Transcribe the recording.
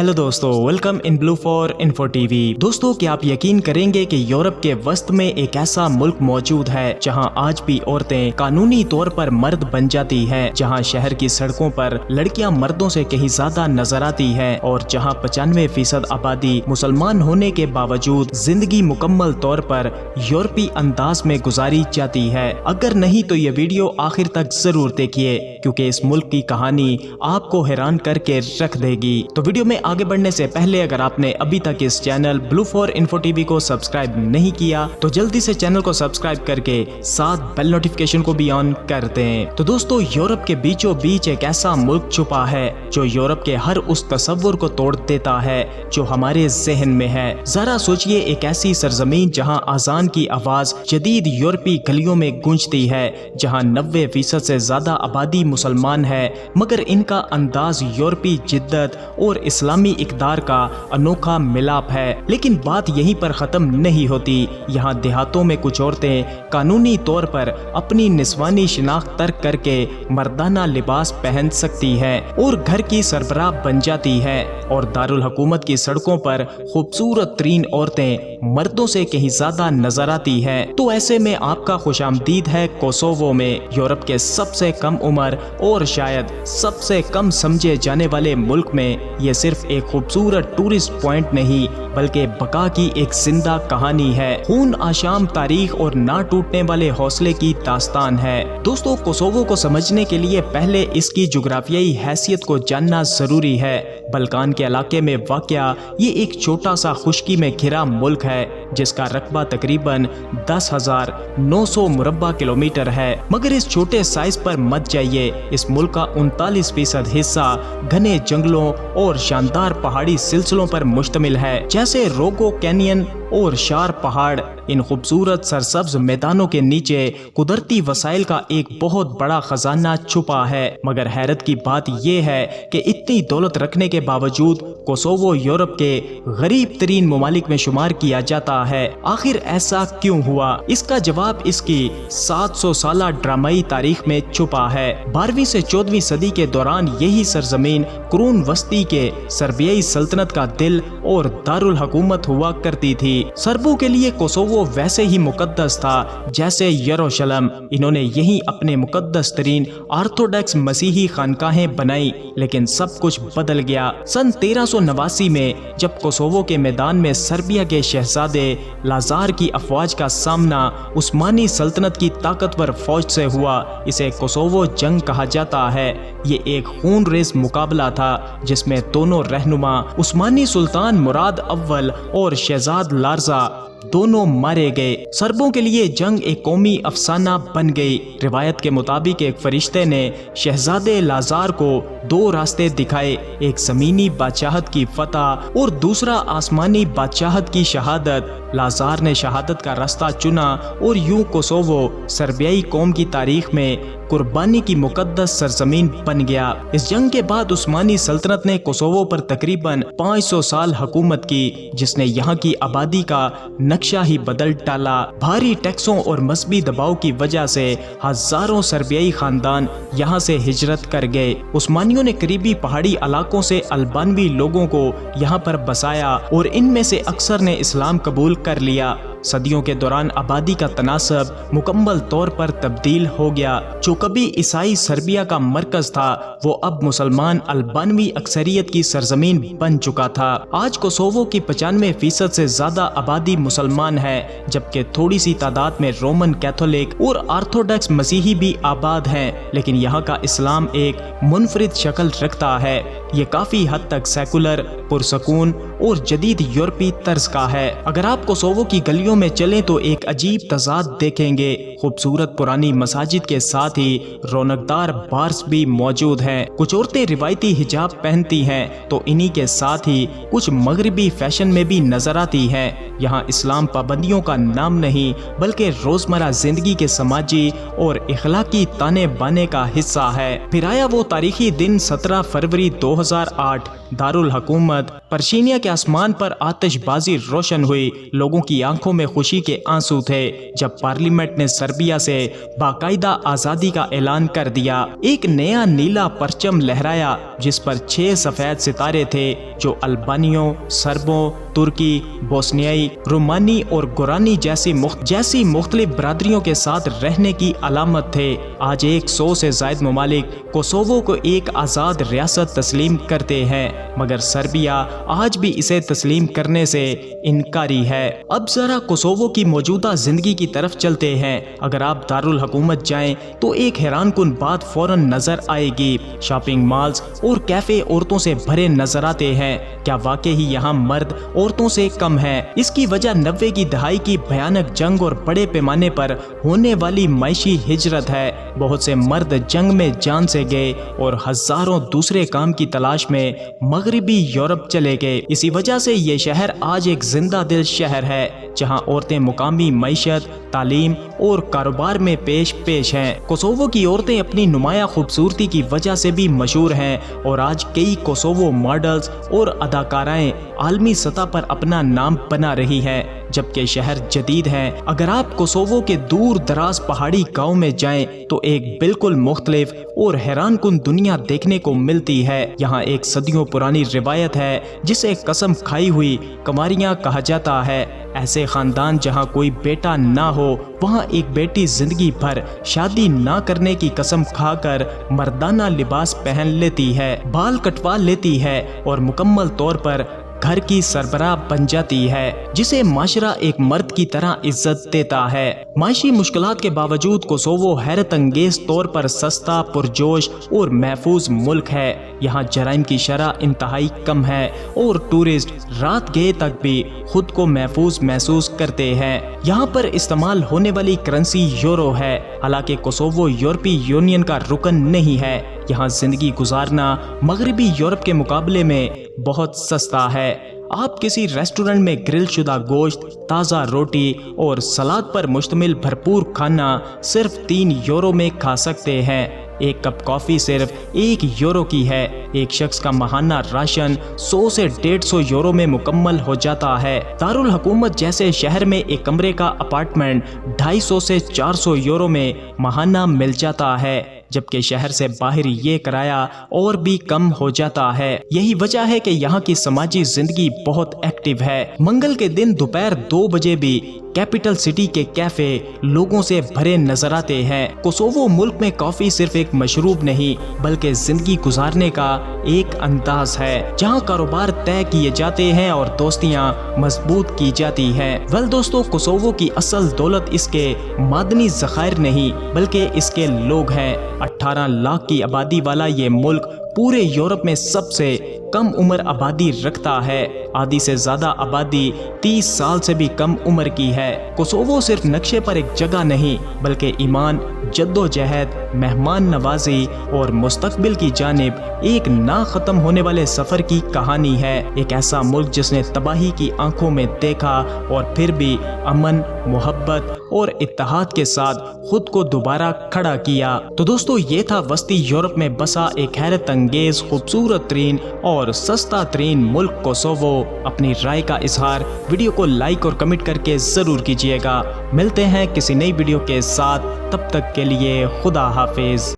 Hello दोस्तों, welcome in blue for info TV. दोस्तों, क्या आप यकीन करेंगे कि यूरोप के वस्त में एक ऐसा मुल्क मौजूद है जहां आज भी औरतें कानूनी तौर पर मर्द बन जाती हैं, जहां शहर की सड़कों पर लड़कियां मर्दों से कहीं ज्यादा नजर आती हैं और जहां 95% आबादी मुसलमान होने के बावजूद जिंदगी मुकम्मल तौर पर यूरोपी अंदाज में गुजारी जाती है। अगर नहीं तो ये वीडियो आखिर तक जरूर देखिए, क्योंकि इस मुल्क की कहानी आपको हैरान करके रख देगी। तो वीडियो में आगे बढ़ने से पहले अगर आपने अभी तक इस channel blue for info TV को सब्सक्राइब नहीं किया तो जल्दी से चैनल को सब्सक्राइब करके साथ बेल नोटिफिकेशन को भी ऑन कर दें। तो दोस्तों, यूरोप के बीचों बीच एक ऐसा मुल्क छुपा है जो यूरोप के हर उस तस्वुर को तोड़ देता है जो हमारे जहन में है। जरा सोचिए, एक ऐसी सरजमीन जहां अजान की आवाज जदीद यूरोपी गलियों में गूंजती है, जहां 90% से ज्यादा आबादी मुसलमान है, मगर इनका अंदाज यूरोपी जिद्दत और इस्लामी इक़दार का अनोखा मिलाप है। लेकिन बात यहीं पर खत्म नहीं होती। यहाँ देहातों में कुछ औरतें कानूनी तौर पर अपनी निस्वानी शिनाख्त तर्क करके मर्दाना लिबास पहन सकती है और घर की सरबराह बन जाती है, और दारुल हुकूमत की सड़कों पर खूबसूरत तरीन औरतें मर्दों से कहीं ज्यादा नजर आती है। तो ऐसे में आपका खुशामदीद है कोसोवो में, यूरोप के सबसे कम उम्र और शायद सबसे कम समझे जाने वाले मुल्क में। ये सिर्फ एक खूबसूरत टूरिस्ट पॉइंट नहीं बल्कि बका की एक जिंदा कहानी है, खून आशाम तारीख और ना टूटने वाले हौसले की दास्तान है। दोस्तों, कोसोवो को समझने के लिए पहले इसकी जुग्राफियाई हैसियत को जानना जरूरी है। बल्कान के इलाके में वाक़या ये एक छोटा सा खुश्की में घिरा मुल्क है जिसका रकबा तकरीबन 10,900 मुरब्बा किलोमीटर है। मगर इस छोटे साइज पर मत जाइए। इस मुल्क का 39% हिस्सा घने जंगलों और शानदार पहाड़ी सिलसिलों पर मुश्तमिल है, जैसे रोगो कैनियन और शार पहाड़। इन खूबसूरत सरसब्ज मैदानों के नीचे कुदरती वसाइल का एक बहुत बड़ा खजाना छुपा है। मगर हैरत की बात यह है कि इतनी दौलत रखने के बावजूद कोसोवो यूरोप के गरीब तरीन ममालिक में शुमार किया जाता है। आखिर ऐसा क्यों हुआ? इसका जवाब इसकी 700 साला ड्रामाई तारीख में छुपा है। 12वीं से 14वीं सदी के दौरान यही सरजमीन कुरून वस्ती के सर्बियाई सल्तनत का दिल और दारुल हुकूमत हुआ करती थी। सर्बों के लिए कोसोवो वैसे ही मुकद्दस था जैसे यरूशलेम। इन्होंने यहीं अपने मुकद्दस तरीन ऑर्थोडॉक्स मसीही खानकाहें बनाई। लेकिन सब कुछ बदल गया सन 1389 में, जब कोसोवो के मैदान में सर्बिया के शहजादे लाजार की अफवाज का सामना उस्मानी सल्तनत की ताकतवर फौज से हुआ। इसे कोसोवो जंग कहा जाता है। ये एक खून रेज मुकाबला था जिसमें दोनों रहनुमा उस्मानी सुल्तान मुराद अव्वल और शहजाद लार्जा दोनों मारे गए। सर्बों के लिए जंग एक कौमी अफसाना बन गई। रिवायत के मुताबिक एक फरिश्ते ने शहजादे लाजार को दो रास्ते दिखाए, एक जमीनी बादशाहत की फतह और दूसरा आसमानी बादशाहत की शहादत। लाजार ने शहादत का रास्ता चुना और यूं कोसोवो सर्बियाई कौम की तारीख में कुर्बानी की मुकद्दस सरजमीन बन गया। इस जंग के बाद उस्मानी सल्तनत ने कोसोवो पर तकरीबन 500 साल हुकूमत की, जिसने यहाँ की आबादी का नक्शा ही बदल डाला। भारी टैक्सों और मजहबी दबाव की वजह से हजारों सर्बियाई खानदान यहाँ से हिजरत कर गए। उस्मानियों ने करीबी पहाड़ी इलाकों से अल्बानवी लोगों को यहाँ पर बसाया और इनमें से अक्सर ने इस्लाम कबूल कर लिया। सदियों के दौरान आबादी का तनासब मुकम्मल तौर पर तब्दील हो गया। जो कभी ईसाई सर्बिया का मरकज था वो अब मुसलमान अल्बानवी अक्सरियत की सरजमीन बन चुका था। आज कोसोवो की 95% से ज्यादा आबादी मुसलमान है, जबकि थोड़ी सी तादाद में रोमन कैथोलिक और ऑर्थोडॉक्स मसीही भी आबाद हैं। लेकिन यहाँ का इस्लाम एक मुनफरिद शक्ल रखता है। ये काफी हद तक सेकुलर, पुरसकून और जदीद यूरोपी तर्ज का है। अगर आप कोसोवो की गलियों में चलें तो एक अजीब तजाद देखेंगे। खूबसूरत पुरानी मसाजिद के साथ ही रौनकदार बार्स भी मौजूद हैं। कुछ औरतें रिवायती हिजाब पहनती हैं तो इन्हीं के साथ ही कुछ मगरबी फैशन में भी नजर आती हैं। यहाँ इस्लाम पाबंदियों का नाम नहीं बल्कि रोजमर्रा जिंदगी के समाजी और इखलाकी ताने बाने का हिस्सा है। फिर आया वो तारीखी दिन 17 फरवरी 2000 2008 दारुल हुकूमत पर्शिनिया के आसमान पर आतिशबाजी रोशन हुई। लोगों की आंखों में खुशी के आंसू थे जब पार्लियामेंट ने सर्बिया से बाकायदा आज़ादी का ऐलान कर दिया। एक नया नीला परचम लहराया जिस पर 6 सफ़ेद सितारे थे जो अल्बानियों, सर्बों, तुर्की, बोस्नियाई, रोमानी और गोरानी जैसी मुख्तलिफ बरादरियों के साथ रहने की अलामत थे। आज 100 से ज़ायद ममालिक कोसोवो को एक आज़ाद रियासत तस्लीम करते हैं, मगर सर्बिया आज भी इसे तस्लीम करने से इनकारी है। अब जरा कोसोवो की मौजूदा जिंदगी की तरफ चलते हैं। अगर आप दारुल हुकूमत जाएं तो एक हैरानकुन बात फौरन नजर आएगी। शॉपिंग मॉल्स और कैफे औरतों से भरे नजर आते हैं। क्या वाकई ही यहाँ मर्द औरतों से कम है? इसकी वजह 90 की दहाई की भयानक जंग और बड़े पैमाने पर होने वाली मैशी हिजरत है। बहुत से मर्द जंग में जान से गए और हजारों दूसरे काम की तलाश में मगरबी यूरोप चले गए। इसी वजह से ये शहर आज एक जिंदा दिल शहर है जहां औरतें मुकामी मईशत, तालीम और कारोबार में पेश हैं। कोसोवो की औरतें अपनी नुमाया खूबसूरती की वजह से भी मशहूर हैं और आज कई कोसोवो मॉडल्स और अदाकाराएं आलमी सतह पर अपना नाम बना रही हैं, जबकि शहर जदीद है। अगर आप कोसोवो के दूर दराज पहाड़ी गांव में जाएं तो एक बिल्कुल मुख्तलिफ और हैरानकुन दुनिया देखने को मिलती है। यहाँ एक सदियों पुरानी रिवायत है जिसे कसम खाई हुई कमारियां कहा जाता है। ऐसे खानदान जहाँ कोई बेटा ना हो वहाँ एक बेटी जिंदगी भर शादी ना करने की कसम खाकर मर्दाना लिबास पहन लेती है, बाल कटवा लेती है और मुकम्मल तौर पर घर की सरबराह बन जाती है, जिसे माशरा एक मर्द की तरह इज्जत देता है। माशी मुश्किलात के बावजूद कोसोवो हैरत अंगेज तौर पर सस्ता, पुरजोश और महफूज मुल्क है। यहाँ जराइम की शरह इंतहाई कम है और टूरिस्ट रात गए तक भी खुद को महफूज महसूस करते हैं। यहाँ पर इस्तेमाल होने वाली करेंसी यूरो है। हालांकि कोसोवो यूरोपीय यूनियन का रुकन नहीं है। यहाँ जिंदगी गुजारना मगरबी यूरोप के मुकाबले में बहुत सस्ता है। आप किसी रेस्टोरेंट में ग्रिल शुदा गोश्त, ताज़ा रोटी और सलाद पर मुश्तमिल भरपूर खाना सिर्फ 3 यूरो में खा सकते हैं। एक कप कॉफ़ी सिर्फ 1 यूरो की है। एक शख्स का माहाना राशन 100 से 150 यूरो में मुकम्मल हो जाता है। दारुल हुकूमत जैसे शहर में एक कमरे का अपार्टमेंट 250 से 400 यूरो में माहाना मिल जाता है, जबकि शहर से बाहर ये किराया और भी कम हो जाता है। यही वजह है कि यहाँ की समाजी जिंदगी बहुत एक्टिव है। मंगल के दिन दोपहर 2 बजे भी कैपिटल सिटी के कैफे लोगों से भरे नजर आते हैं। कोसोवो मुल्क में कॉफी सिर्फ एक मशरूब नहीं बल्कि जिंदगी गुजारने का एक अंदाज है, जहां कारोबार तय किए जाते हैं और दोस्तियां मजबूत की जाती हैं। वेल दोस्तों, कोसोवो की असल दौलत इसके मादनी ज़खायर नहीं बल्कि इसके लोग हैं। 18 लाख की आबादी वाला ये मुल्क पूरे यूरोप में सबसे कम उम्र आबादी रखता है। आधी से ज्यादा आबादी 30 साल से भी कम उम्र की है। कोसोवो सिर्फ नक्शे पर एक जगह नहीं बल्कि ईमान, जद्दोजहद, मेहमान नवाजी और मुस्तकबिल की जानिब एक ना खत्म होने वाले सफर की कहानी है। एक ऐसा मुल्क जिसने तबाही की आंखों में देखा और फिर भी अमन, मोहब्बत और इत्तेहाद के साथ खुद को दोबारा खड़ा किया। तो दोस्तों, ये था वस्ती यूरोप में बसा एक हैरत अंगेज, खूबसूरत तरीन और सस्ता तरीन मुल्क कोसोवो। अपनी राय का इजहार वीडियो को लाइक और कमेंट करके जरूर कीजिएगा। मिलते हैं किसी नई वीडियो के साथ, तब तक के लिए खुदा हाफिज।